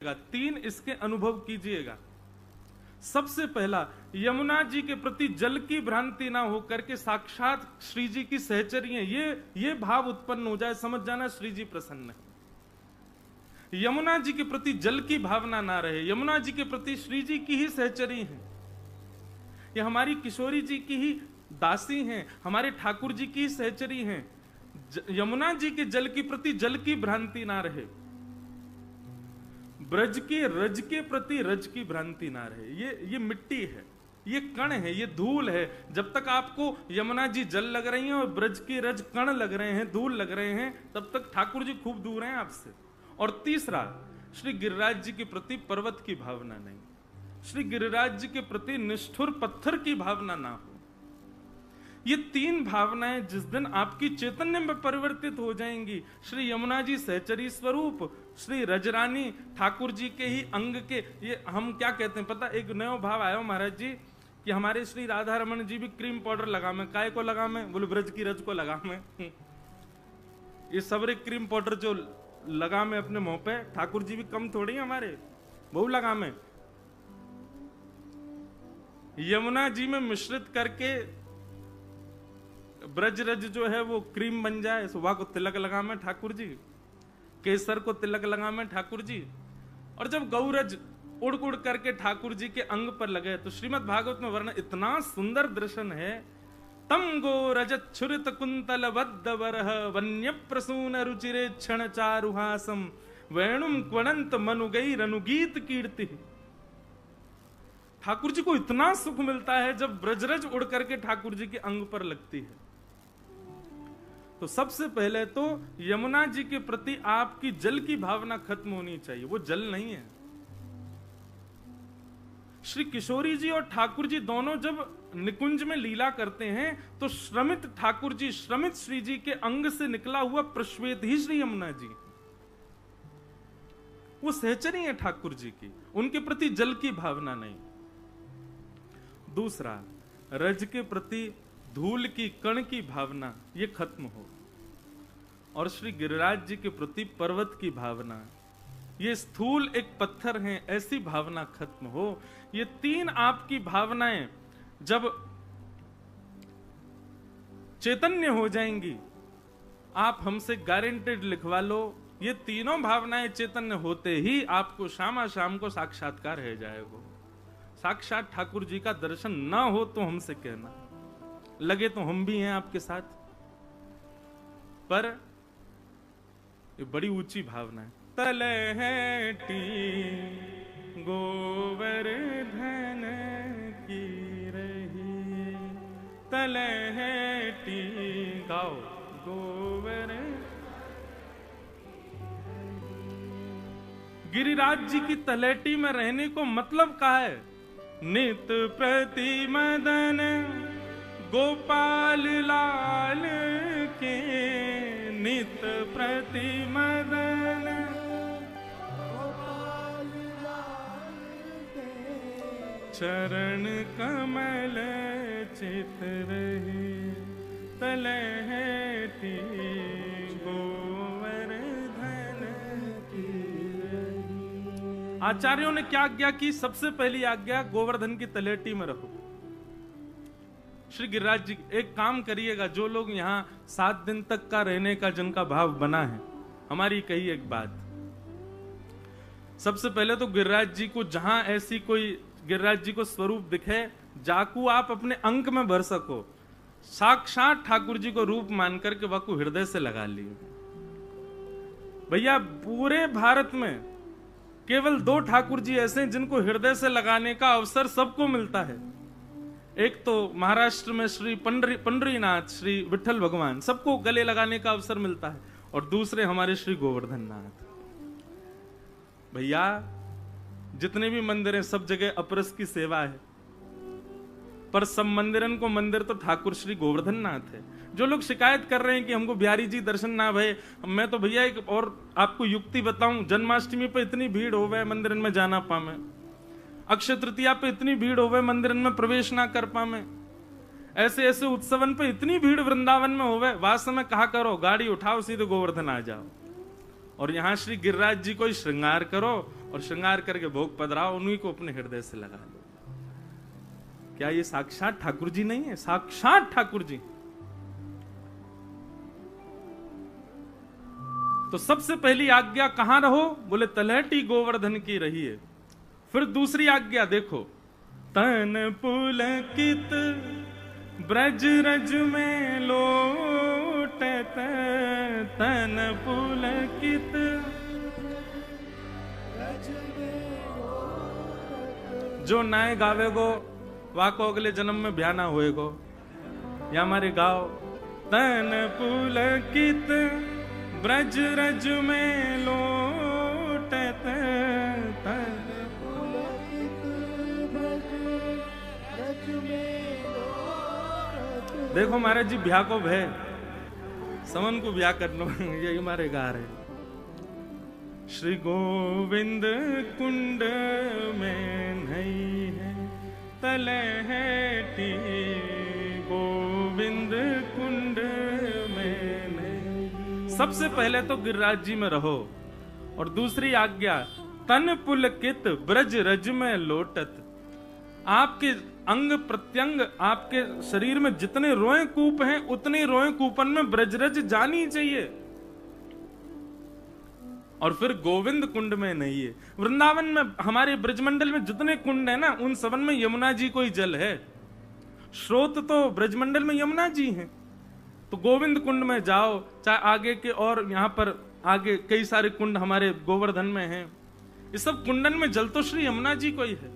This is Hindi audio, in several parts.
तीन इसके अनुभव कीजिएगा। सबसे पहला, यमुना जी के प्रति जल की भ्रांति ना होकर के साक्षात श्री जी की सहचरी हैं, ये भाव उत्पन्न हो जाए, समझ जाना श्री जी प्रसन्न है। यमुना जी के प्रति जल की भावना ना रहे, यमुना जी के प्रति श्री जी की ही सहचरी हैं, ये हमारी किशोरी जी की ही दासी हैं, हमारे ठाकुर जी की ही सहचरी हैं। यमुना जी के जल की प्रति जल की भ्रांति ना रहे, ब्रज के रज के प्रति रज की भ्रांति ना रहे। ये मिट्टी है, ये कण है, ये धूल है। जब तक आपको यमुना जी जल लग रही हैं और ब्रज के रज कण लग रहे हैं, धूल लग रहे हैं, तब तक ठाकुर जी खूब दूर हैं आपसे। और तीसरा, श्री गिरिराज जी के प्रति पर्वत की भावना नहीं, श्री गिरिराज जी के प्रति निष्ठुर पत्थर की भावना ना हो। ये तीन भावनाएं जिस दिन आपकी चैतन्य में परिवर्तित हो जाएंगी, श्री यमुना जी सहचरी स्वरूप, श्री रजरानी ठाकुर जी के ही अंग के, ये हम क्या कहते हैं पता, एक नया भाव आया महाराज जी कि हमारे श्री राधा रमन जी भी क्रीम पाउडर लगा में, काय को लगा में, बोले ब्रज की रज को लगा में। ये सबरे क्रीम पाउडर जो लगा में अपने मुंह पे, ठाकुर जी भी कम थोड़ी हमारे, बहु लगा में। यमुना जी में मिश्रित करके ब्रज रज जो है वो क्रीम बन जाए, सुबह को तिलक लगा में ठाकुर जी, केसर को तिलक लगा में ठाकुर जी। और जब गौरज उड़ उड़ करके ठाकुर जी के अंग पर लगे तो श्रीमद् भागवत में वर्णन इतना सुंदर दर्शन है। तम गौरज छुरित कुंतल बद्ध वरह वन्य प्रसून रुचिरे क्षण चारुहासम वेणुम क्वणंत मनुगैर अनुगीत कीर्ति। ठाकुर जी को इतना सुख मिलता है जब ब्रजरज उड़ करके ठाकुर जी के अंग पर लगती है। तो सबसे पहले तो यमुना जी के प्रति आपकी जल की भावना खत्म होनी चाहिए, वो जल नहीं है। श्री किशोरी जी और ठाकुर जी दोनों जब निकुंज में लीला करते हैं तो श्रमित ठाकुर जी, श्रमित श्री जी के अंग से निकला हुआ प्रश्वेत ही श्री यमुना जी, वो सहचरी है ठाकुर जी की, उनके प्रति जल की भावना नहीं। दूसरा, रज के प्रति धूल की कण की भावना ये खत्म हो, और श्री गिरिराज जी के प्रति पर्वत की भावना, ये स्थूल एक पत्थर हैं, ऐसी भावना खत्म हो। ये तीन आपकी भावनाएं जब चैतन्य हो जाएंगी, आप हमसे गारंटेड लिखवा लो, ये तीनों भावनाएं चैतन्य होते ही आपको शाम को साक्षात्कार हो जाएगा। साक्षात ठाकुर जी का दर्शन ना हो तो हमसे कहना, लगे तो हम भी हैं आपके साथ, पर ये बड़ी ऊंची भावना है। तलहटी गोवर्धन की रही, तलहटी गाओ गोवर्धन। गिरिराज जी की तलहटी में रहने को मतलब क्या है? नित प्रति मदन गोपाल लाल के, नित प्रति मदन गोपाल लाल के, चरण कमल चित रही, तलहटी गोवर्धन की रही। आचार्यों ने क्या आज्ञा की? सबसे पहली आज्ञा, गोवर्धन की तलहटी में रहो। श्री गिरिराज जी एक काम करिएगा, जो लोग यहाँ 7 दिन तक का रहने का जिनका भाव बना है, हमारी कही एक बात, सबसे पहले तो गिरिराज जी को जहां ऐसी कोई गिरिराज जी को स्वरूप दिखे, जाकू आप अपने अंक में भर सको, साक्षात ठाकुर जी को रूप मान करके वाकू हृदय से लगा लिए। भैया पूरे भारत में केवल 2 ठाकुर जी ऐसे हैं जिनको हृदय से लगाने का अवसर सबको मिलता है। एक तो महाराष्ट्र में श्री पंडरीनाथ, श्री विठल भगवान, सबको गले लगाने का अवसर मिलता है, और दूसरे हमारे श्री गोवर्धन नाथ। भैया जितने भी मंदिर हैं सब जगह अपरस की सेवा है, पर सब मंदिरन को मंदिर तो ठाकुर श्री गोवर्धन नाथ है। जो लोग शिकायत कर रहे हैं कि हमको बिहारी जी दर्शन ना भय, मैं तो भैया एक और आपको युक्ति बताऊं, जन्माष्टमी पे इतनी भीड़ हो गए मंदिरन में जाना पामे, अक्षय तृतीया पे इतनी भीड़ हो गए मंदिरन में प्रवेश ना कर पामे, ऐसे ऐसे उत्सवन पे इतनी भीड़ वृंदावन में हो गए, वास्तव में कहा करो गाड़ी उठाओ सीधे गोवर्धन आ जाओ। और यहां श्री गिरिराज जी को श्रृंगार करो और श्रृंगार करके भोग पधराओ, उन्हीं को अपने हृदय से लगा लो। क्या ये साक्षात ठाकुर जी नहीं है? साक्षात ठाकुर जी। तो सबसे पहली आज्ञा कहां रहो? बोले तलहटी गोवर्धन की रहिए। फिर दूसरी आज्ञा देखो, तन पुलकित ब्रज रज में लोटत, तन पुलकित जो नाय गावेगो वाको अगले जन्म में ब्याह ना होएगो, या हमारे गाओ तन पुलकित ब्रज रज में लोटत, तन पुलकित ब्रज में लोटत। देखो महाराज जी, ब्याह को भय समन को ब्याह कर लो, यही हमारे गा रहे। श्री गोविंद कुंड में नहीं है तलहटी, गोविंद कुंड में नहीं। सबसे पहले तो गिरिराज जी में रहो, और दूसरी आज्ञा तन पुलकित ब्रज रज में लोटत। आपके अंग प्रत्यंग, आपके शरीर में जितने रोए कूप हैं, उतने रोए कूपन में ब्रजरज जानी चाहिए। और फिर गोविंद कुंड में नहीं है। वृंदावन में, हमारे ब्रजमंडल में जितने कुंड है ना, उन सबन में यमुना जी को ही जल है। स्रोत तो ब्रजमंडल में यमुना जी हैं। तो गोविंद कुंड में जाओ, चाहे आगे के, और यहाँ पर आगे कई सारे कुंड हमारे गोवर्धन में हैं। इस सब कुंडन में जल तो श्री यमुना जी को ही है।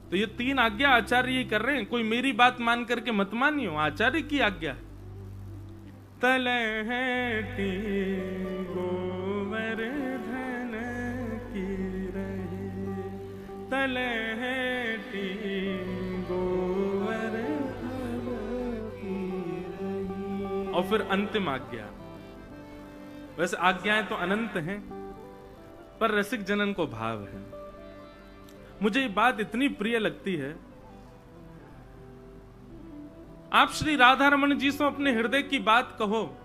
तो ये तीन आज्ञा आचार्य ही कर रहे हैं, कोई मेरी बात मान करके मत मानियो, आचार्य की आज्ञा है। तलहटी गोवर्धन की रही, तलहटी गोवर्धन की रही। और फिर अंतिम आज्ञा। वैसे आज्ञाएं तो अनंत हैं, पर रसिक जनन को भाव है। मुझे ये बात इतनी प्रिय लगती है। आप श्री राधा रमन जी से अपने हृदय की बात कहो,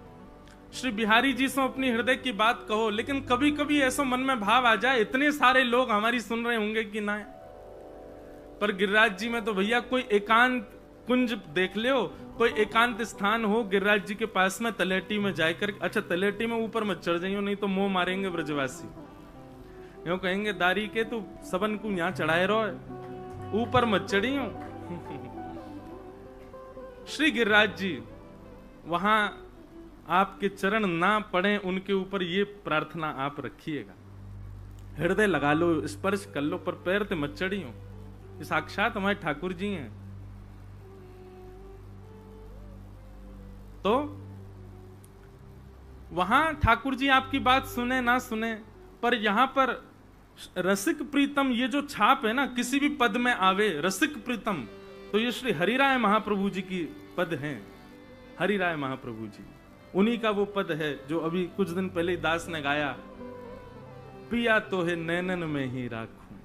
श्री बिहारी जी से अपनी हृदय की बात कहो, लेकिन कभी कभी ऐसा मन में भाव आ जाए, इतने सारे लोग हमारी सुन रहे होंगे कि ना, पर गिरिराज जी में तो भैया कोई एकांत कुंज देख ले, कोई एकांत स्थान हो गिरिराज जी के पास में, तलेटी में जाकर। अच्छा, तलेटी में ऊपर मत चढ़ जाइयो, नहीं तो मोह मारेंगे ब्रजवासी। यूं कहेंगे दारी के तू सबन को यहाँ चढ़ाए रहो, ऊपर मत चढ़ियो। श्री गिरिराज जी, वहां आपके चरण ना पड़े, उनके ऊपर ये प्रार्थना आप रखिएगा। हृदय लगा लो, स्पर्श कर लो, पर पैर ते मत चढ़ियो। ये साक्षात हमारे ठाकुर जी हैं। तो वहां ठाकुर जी आपकी बात सुने ना सुने, पर यहां पर रसिक प्रीतम, ये जो छाप है ना, किसी भी पद में आवे रसिक प्रीतम, तो ये श्री हरिराय महाप्रभु जी की पद हैं। हरिराय महाप्रभु जी, उन्हीं का वो पद है जो अभी कुछ दिन पहले दास ने गाया। पिया तो है नैनन में ही राखूं,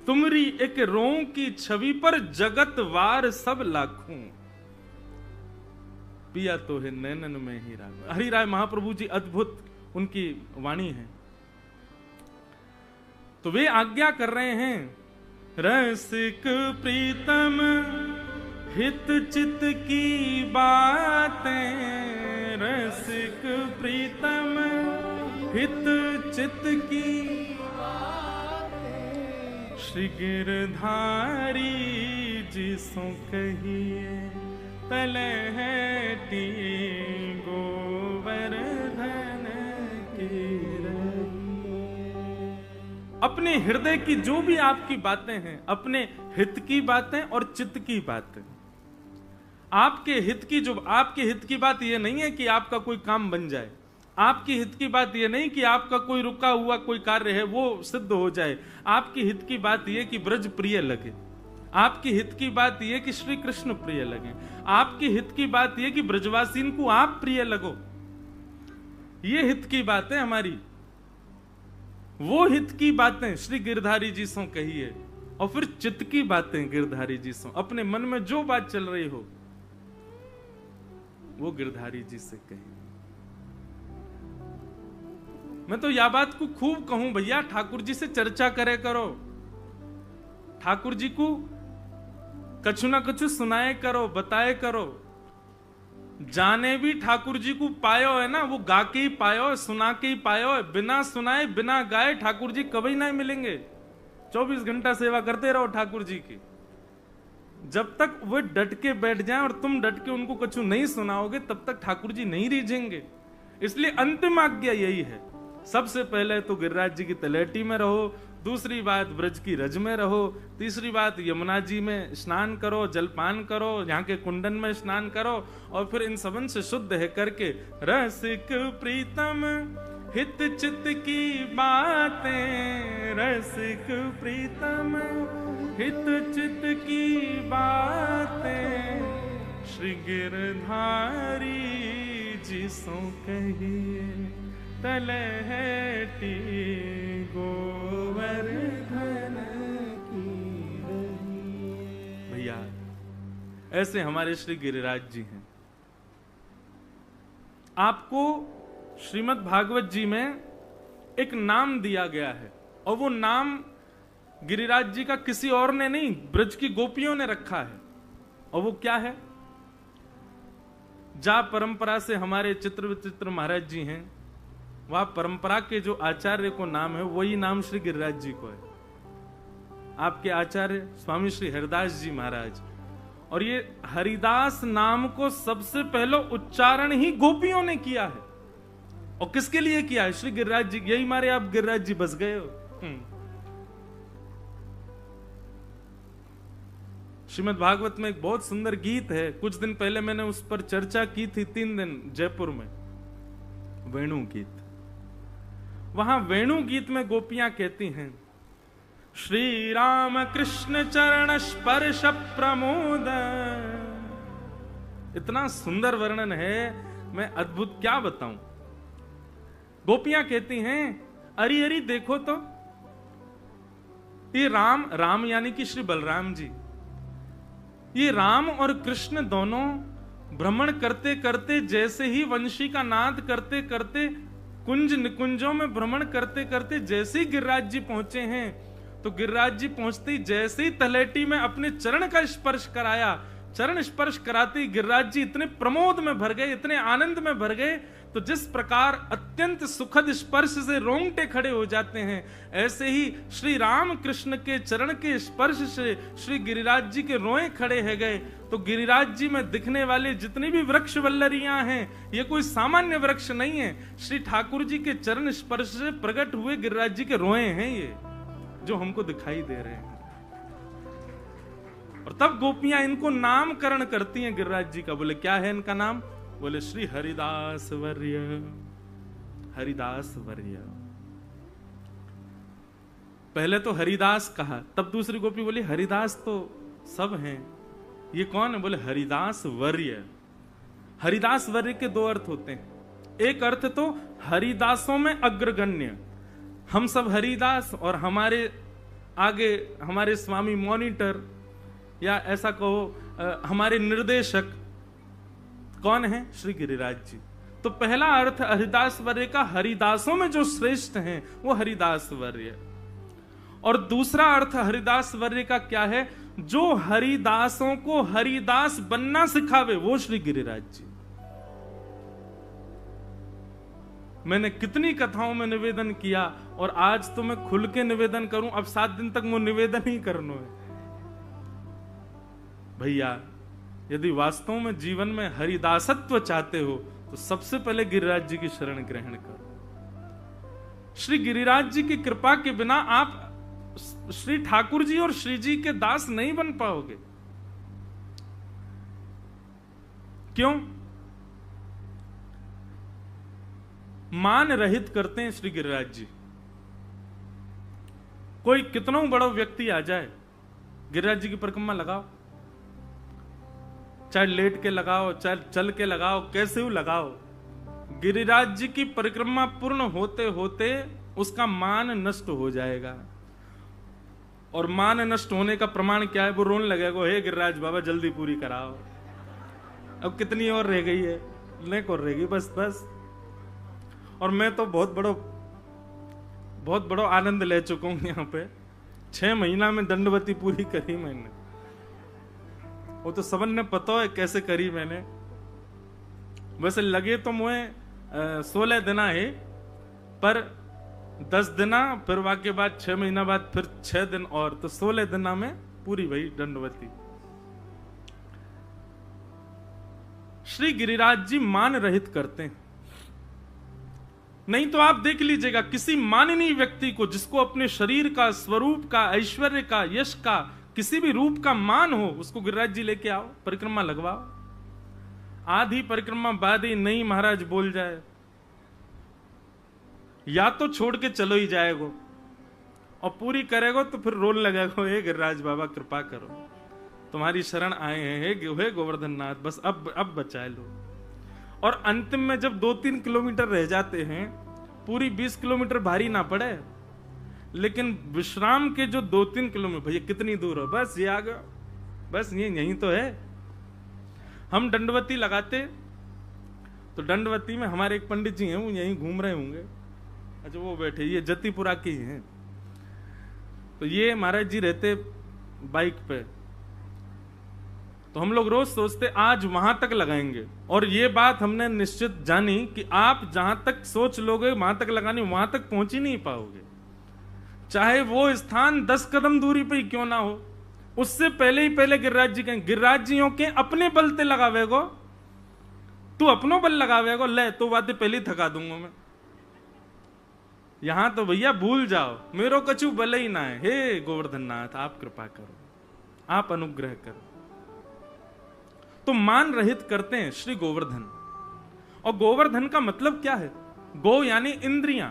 तुमरी एक रों की छवि पर जगत वार सब लाखूं। पिया तो है नैनन में ही राखूं। हरिराय महाप्रभु जी, अद्भुत उनकी वाणी है। तो वे आज्ञा कर रहे हैं, रसिक प्रीतम हित चित की बातें, रसिक प्रीतम हित चित की बातें, श्री गिरधारी जी सो कहिए, तलहटी गोवर्धन की रही। अपने हृदय की जो भी आपकी बातें हैं, अपने हित की बातें और चित्त की बातें, आपके हित की, जो आपके हित की बात यह नहीं है कि आपका कोई काम बन जाए, आपकी हित की बात यह नहीं कि आपका कोई रुका हुआ कोई कार्य है वो सिद्ध हो जाए, आपकी हित की बात यह कि ब्रज प्रिय लगे, आपकी हित की बात यह कि श्री कृष्ण प्रिय लगे, आपकी हित की बात यह कि ब्रजवासीन को आप प्रिय लगो। ये हित की बातें हमारी, वो हित की बातें श्री गिरधारी जी से कहिए। और फिर चित्त की बातें गिरधारी जी से, अपने मन में जो बात चल रही हो वो गिरधारी जी से कहिए। मैं तो यह बात को खूब कहूं भैया, ठाकुर जी से चर्चा करे करो, ठाकुर जी को कछु ना कछु सुनाए करो, बताए करो। जाने भी ठाकुर जी को पायो है ना, वो गा के ही पायो, सुना के ही पायो। बिना सुनाए बिना गाए ठाकुर जी कभी नहीं मिलेंगे। 24 घंटा सेवा करते रहो ठाकुर जी की, जब तक वो डट के बैठ जाएं और तुम डट के उनको कछु नहीं सुनाओगे तब तक ठाकुर जी नहीं रीझेंगे। इसलिए अंतिम आज्ञा यही है, सबसे पहले तो गिरिराज जी की तलेटी में रहो, दूसरी बात ब्रज की रज में रहो, तीसरी बात यमुना जी में स्नान करो, जलपान करो, यहाँ के कुंडन में स्नान करो, और फिर इन सबन से शुद्ध है करके रसिक प्रीतम हित चित की बातें, रसिक प्रीतम हित चित की बातें, श्री गिरधारी जी सो कहिए तलहटी गोवर्धन की रही। भैया ऐसे हमारे श्री गिरिराज जी हैं। आपको श्रीमद् भागवत जी में एक नाम दिया गया है, और वो नाम गिरिराज जी का किसी और ने नहीं, ब्रज की गोपियों ने रखा है। और वो क्या है? जा परंपरा से हमारे चित्र विचित्र महाराज जी हैं, वह परंपरा के जो आचार्य को नाम है वही नाम श्री गिरिराज जी को है। आपके आचार्य स्वामी श्री हरिदास जी महाराज, और ये हरिदास नाम को सबसे पहले उच्चारण ही गोपियों ने किया है। और किसके लिए किया है? श्री गिरिराज जी। यही मारे आप गिरिराज जी बस गए हो। श्रीमद् भागवत में एक बहुत सुंदर गीत है, कुछ दिन पहले मैंने उस पर चर्चा की थी, 3 दिन जयपुर में, वेणु गीत। वहां वेणु गीत में गोपियां कहती हैं, श्री राम कृष्ण चरण स्पर्श प्रमोद। इतना सुंदर वर्णन है, मैं अद्भुत क्या बताऊं। गोपियां कहती हैं, अरे अरे देखो तो, ये राम यानी कि श्री बलराम जी, ये राम और कृष्ण दोनों भ्रमण करते करते, जैसे ही वंशी का नाद करते करते, कुंज निकुंजों में भ्रमण करते करते जैसे ही गिरिराज जी पहुंचे हैं, तो गिरिराज जी पहुंचते ही जैसे ही तलेटी में अपने चरण का स्पर्श कराया, चरण स्पर्श कराते ही गिरिराज जी इतने प्रमोद में भर गए, इतने आनंद में भर गए, तो जिस प्रकार अत्यंत सुखद स्पर्श से रोंगटे खड़े हो जाते हैं, ऐसे ही श्री राम कृष्ण के चरण के स्पर्श से श्री गिरिराज जी के रोए खड़े है गए। तो गिरिराज जी में दिखने वाले जितनी भी वृक्ष वल्लरियां हैं, ये कोई सामान्य वृक्ष नहीं है, श्री ठाकुर जी के चरण स्पर्श से प्रकट हुए गिरिराज जी के रोए हैं, ये जो हमको दिखाई दे रहे हैं। और तब गोपियां इनको नामकरण करती हैं गिरिराज जी का। बोले क्या है इनका नाम? बोले श्री हरिदास वर्य, हरिदास वर्य। पहले तो हरिदास कहा, तब दूसरी गोपी बोली हरिदास तो सब हैं, ये कौन है? बोले हरिदास वर्य। हरिदास वर्य के 2 अर्थ होते हैं। एक अर्थ तो हरिदासों में अग्रगण्य, हम सब हरिदास, और हमारे आगे हमारे स्वामी मॉनिटर, या ऐसा कहो हमारे निर्देशक कौन है? श्री गिरिराज जी। तो पहला अर्थ हरिदास वर्य का, हरिदासों में जो श्रेष्ठ हैं वो हरिदास वर्य। और दूसरा अर्थ हरिदास वर्य का क्या है? जो हरिदासों को हरिदास बनना सिखावे, वो श्री गिरिराज जी। मैंने कितनी कथाओं में निवेदन किया, और आज तो मैं खुल के निवेदन करूं, अब 7 दिन तक वो निवेदन ही करना है। भैया यदि वास्तव में जीवन में हरिदासत्व चाहते हो तो सबसे पहले गिरिराज जी की शरण ग्रहण करो। श्री गिरिराज जी की कृपा के बिना आप श्री ठाकुर जी और श्री जी के दास नहीं बन पाओगे। क्यों? मान रहित करते हैं श्री गिरिराज जी। कोई कितना बड़ा व्यक्ति आ जाए, गिरिराज जी की परिक्रमा लगाओ, चाहे लेट के लगाओ, चाहे चल के लगाओ, कैसे भी लगाओ, गिरिराज जी की परिक्रमा पूर्ण होते होते उसका मान नष्ट हो जाएगा। और मान नष्ट होने का प्रमाण क्या है? वो रोने लगेगा, हे गिरिराज बाबा जल्दी पूरी कराओ, अब कितनी और रह गई है, लेक और रहेगी, बस बस। और मैं तो बहुत बड़ा बहुत बड़ा आनंद ले चुका हूं यहाँ पे। 6 महीना में दंडवती पूरी करी मैंने, वो तो सबन ने पता है कैसे करी मैंने। वैसे लगे तो मुझे 16 दिना है, पर 10 दिना, फिर वाके बाद 6 महीना बाद फिर 6 दिन और, तो 16 दिना में पूरी भई दंडवती। श्री गिरिराज जी मान रहित करते हैं। नहीं तो आप देख लीजिएगा किसी माननीय व्यक्ति को, जिसको अपने शरीर का, स्वरूप का, ऐश्वर्य का, यश का, किसी भी रूप का मान हो, उसको गिरिराज जी लेके आओ, परिक्रमा लगवाओ। आधी परिक्रमा बाद ही नहीं महाराज बोल जाए, या तो छोड़ के चलो ही जाएगो, और पूरी करेगो तो फिर रोल लगेगो, हे गिरिराज बाबा कृपा करो, तुम्हारी शरण आए हैं, हे गोवर्धन नाथ, बस अब बचा लो। और अंतिम में जब 2-3 किलोमीटर रह जाते हैं, पूरी 20 किलोमीटर भारी ना पड़े, लेकिन विश्राम के जो 2-3 किलोमीटर, भैया कितनी दूर हो, बस ये आ गया, बस ये यहीं तो है। हम दंडवती लगाते, तो दंडवती में हमारे एक पंडित जी हैं, वो यहीं घूम रहे होंगे, अच्छा वो बैठे, ये जतिपुरा के ही हैं। तो ये महाराज जी रहते बाइक पे, तो हम लोग रोज सोचते आज वहां तक लगाएंगे, और ये बात हमने निश्चित जानी कि आप जहां तक सोच लोगे वहां तक लगानी, वहां तक पहुंच ही नहीं पाओगे। चाहे वो स्थान 10 कदम दूरी पे ही क्यों ना हो, उससे पहले ही पहले गिरिराज जी कहें, गिरिराज जियों के अपने बल ते लगावेगो, तू अपनो बल लगावेगो, ले तो बातें पहले ही थका दूंगा मैं। यहां तो भैया भूल जाओ, मेरो कछु बल ही ना है, हे गोवर्धन नाथ आप कृपा करो, आप अनुग्रह करो। तो मान रहित करते हैं श्री गोवर्धन। और गोवर्धन का मतलब क्या है? गो यानी इंद्रियां,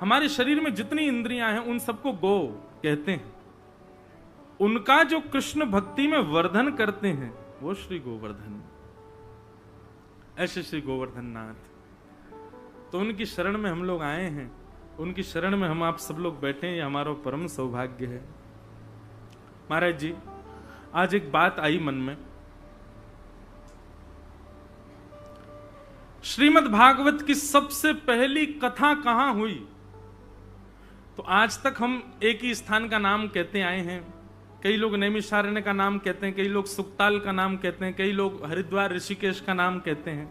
हमारे शरीर में जितनी इंद्रियां हैं उन सबको गो कहते हैं। उनका जो कृष्ण भक्ति में वर्धन करते हैं वो श्री गोवर्धन, ऐसे श्री गोवर्धन नाथ। तो उनकी शरण में हम लोग आए हैं, उनकी शरण में हम आप सब लोग बैठे हैं, ये हमारा परम सौभाग्य है। महाराज जी आज एक बात आई मन में, श्रीमद् भागवत की सबसे पहली कथा कहां हुई? तो आज तक हम एक ही स्थान का नाम कहते आए हैं। कई लोग नैमिषारण्य का नाम कहते हैं, कई लोग सुक्ताल का नाम कहते हैं, कई लोग हरिद्वार ऋषिकेश का नाम कहते हैं।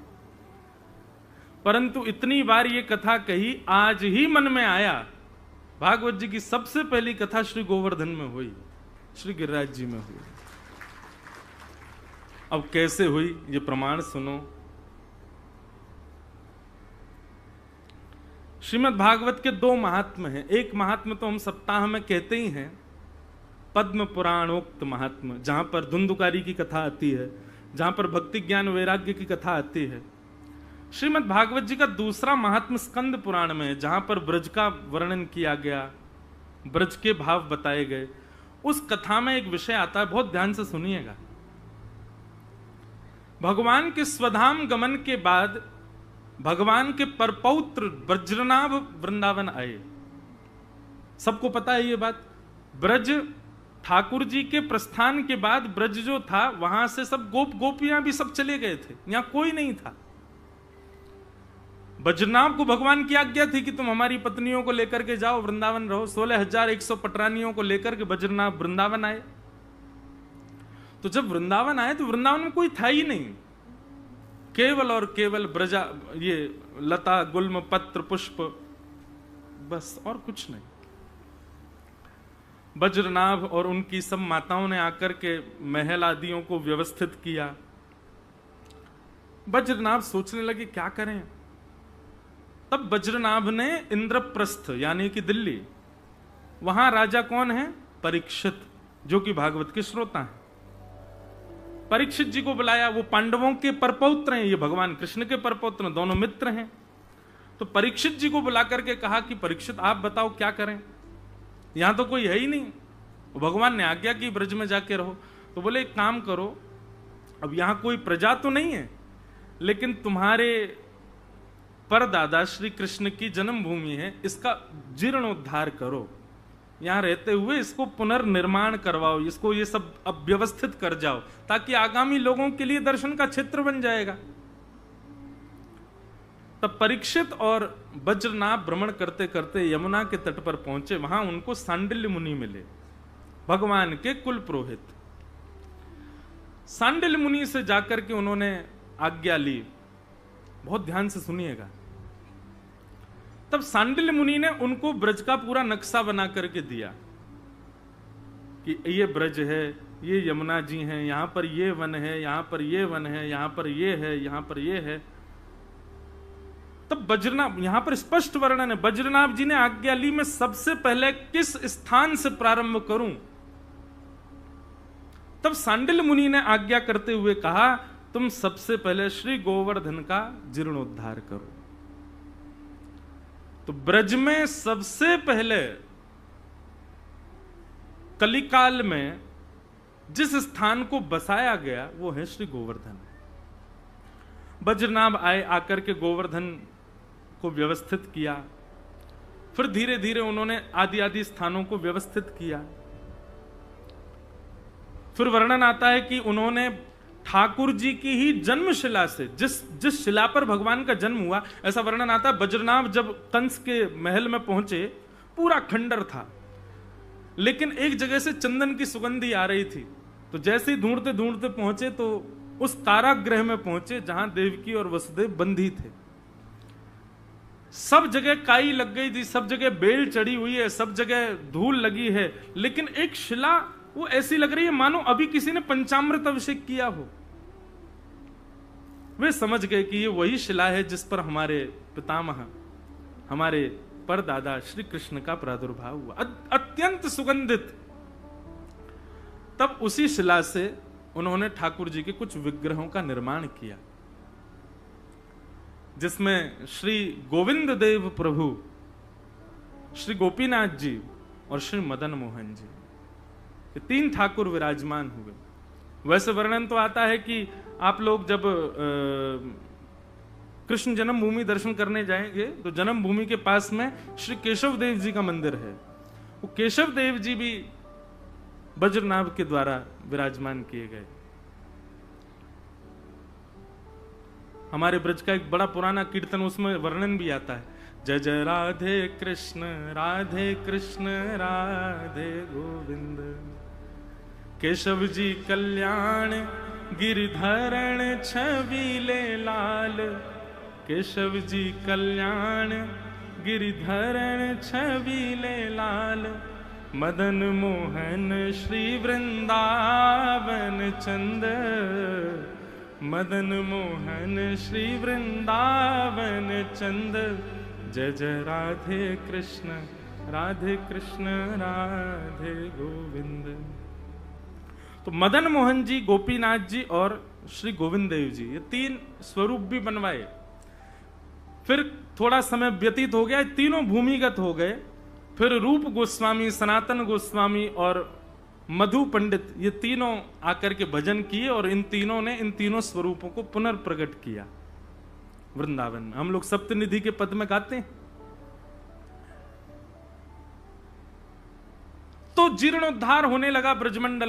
परंतु इतनी बार ये कथा कही, आज ही मन में आया भागवत जी की सबसे पहली कथा श्री गोवर्धन में हुई, श्री गिरिराज जी में हुई। अब कैसे हुई ये प्रमाण सुनो। श्रीमद् भागवत के 2 महात्म हैं। एक महात्म तो हम सप्ताह में कहते ही हैं, पद्म पुराणोक्त महात्म, जहां पर धुंधुकारी की कथा आती है, जहां पर भक्ति ज्ञान वैराग्य की कथा आती है। श्रीमद् भागवत जी का दूसरा महात्म स्कंद पुराण में है, जहां पर ब्रज का वर्णन किया गया, ब्रज के भाव बताए गए। उस कथा में एक विषय आता है, बहुत ध्यान से सुनिएगा। भगवान के स्वधाम गमन के बाद भगवान के परपौत्र ब्रजनाभ वृंदावन आए। सबको पता है ये बात। ब्रज ठाकुर जी के प्रस्थान के बाद ब्रज जो था, वहां से सब गोप गोपियां भी सब चले गए थे, यहां कोई नहीं था। ब्रजनाभ को भगवान की आज्ञा थी कि तुम हमारी पत्नियों को लेकर के जाओ, वृंदावन रहो। 16,100 पटरानियों को लेकर के ब्रजनाभ वृंदावन आए। तो जब वृंदावन आए तो वृंदावन में कोई था ही नहीं, केवल और केवल ब्रजा, ये लता गुल्म पत्र पुष्प, बस और कुछ नहीं। ब्रजनाभ और उनकी सब माताओं ने आकर के महल आदियों को व्यवस्थित किया। ब्रजनाभ सोचने लगे क्या करें। तब ब्रजनाभ ने इंद्रप्रस्थ यानी कि दिल्ली, वहां राजा कौन है? परीक्षित, जो कि भागवत के श्रोता हैं। परीक्षित जी को बुलाया। वो पांडवों के परपौत्र हैं, ये भगवान कृष्ण के परपौत्र, दोनों मित्र हैं। तो परीक्षित जी को बुला करके कहा कि परीक्षित आप बताओ क्या करें, यहां तो कोई है ही नहीं। भगवान ने आज्ञा की ब्रज में जाके रहो। तो बोले एक काम करो, अब यहां कोई प्रजा तो नहीं है, लेकिन तुम्हारे परदादा श्री कृष्ण की जन्मभूमि है, इसका जीर्णोद्धार करो, यहां रहते हुए इसको पुनर्निर्माण करवाओ, इसको ये सब अब व्यवस्थित कर जाओ, ताकि आगामी लोगों के लिए दर्शन का क्षेत्र बन जाएगा। तब परीक्षित और वज्रनाभ भ्रमण करते करते यमुना के तट पर पहुंचे। वहां उनको सांडिल्य मुनि मिले, भगवान के कुल पुरोहित। सांडिल्य मुनि से जाकर के उन्होंने आज्ञा ली। बहुत ध्यान से सुनिएगा। तब सांडिल्य मुनि ने उनको ब्रज का पूरा नक्शा बना करके दिया कि ये ब्रज है, ये यमुना जी हैं, यहां पर ये वन है, यहां पर ये वन है, यहां पर ये है, यहां पर ये है। तब वज्रनाभ, यहां पर स्पष्ट वर्णन है, वज्रनाभ जी ने आज्ञा ली, मैं सबसे पहले किस स्थान से प्रारंभ करूं? तब सांडिल्य मुनि ने आज्ञा करते हुए कहा, तुम सबसे पहले श्री गोवर्धन का जीर्णोद्धार करो। तो ब्रज में सबसे पहले कलिकाल में जिस स्थान को बसाया गया वो है श्री गोवर्धन। वज्रनाभ आए, आकर के गोवर्धन को व्यवस्थित किया। फिर धीरे धीरे उन्होंने आदि आदि स्थानों को व्यवस्थित किया। फिर वर्णन आता है कि उन्होंने ठाकुर जी की ही जन्मशिला से, जिस शिला पर भगवान का जन्म हुआ, ऐसा वर्णन आता है, वज्रनाभ जब कंस के महल में पहुंचे, पूरा खंडर था, लेकिन एक जगह से चंदन की सुगंधी आ रही थी। तो जैसे ही ढूंढते ढूंढते पहुंचे तो उस कारागृह में पहुंचे जहां देवकी और वसुदेव बंधी थे। सब जगह काई लग गई थी, सब जगह बेल चढ़ी हुई है, सब जगह धूल लगी है, लेकिन एक शिला वो ऐसी लग रही है मानो अभी किसी ने पंचामृत अभिषेक किया हो। वे समझ गए कि ये वही शिला है जिस पर हमारे पितामह, हमारे परदादा श्री कृष्ण का प्रादुर्भाव हुआ, अत्यंत सुगंधित। तब उसी शिला से उन्होंने ठाकुर जी के कुछ विग्रहों का निर्माण किया, जिसमें श्री गोविंद देव प्रभु, श्री गोपीनाथ जी और श्री मदन मोहन जी, ये तीन ठाकुर विराजमान हुए। वैसे वर्णन तो आता है कि आप लोग जब कृष्ण जन्मभूमि दर्शन करने जाएंगे तो जन्मभूमि के पास में श्री केशव देव जी का मंदिर है। वो केशव देव जी भी वज्रनाभ के द्वारा विराजमान किए गए। हमारे ब्रज का एक बड़ा पुराना कीर्तन, उसमें वर्णन भी आता है, जय जय राधे कृष्ण राधे गोविंद, केशव जी कल्याण गिरधरण छबीले लाल, केशव जी कल्याण गिरधरण छबीले लाल, मदन मोहन श्री वृंदावन चंद, मदन मोहन श्री वृंदावन चंद, जय जय राधे कृष्ण राधे गोविंद। तो मदन मोहन जी, गोपीनाथ जी और श्री गोविंद देव जी, ये तीन स्वरूप भी बनवाए। फिर थोड़ा समय व्यतीत हो गया, तीनों भूमिगत हो गए। फिर रूप गोस्वामी, सनातन गोस्वामी और मधु पंडित, ये तीनों आकर के भजन किए और इन तीनों ने इन तीनों स्वरूपों को पुनर्प्रकट किया वृंदावन में। हम लोग सप्तनिधि के पद में गाते हैं। तो जीर्णोद्धार होने लगा ब्रजमंडल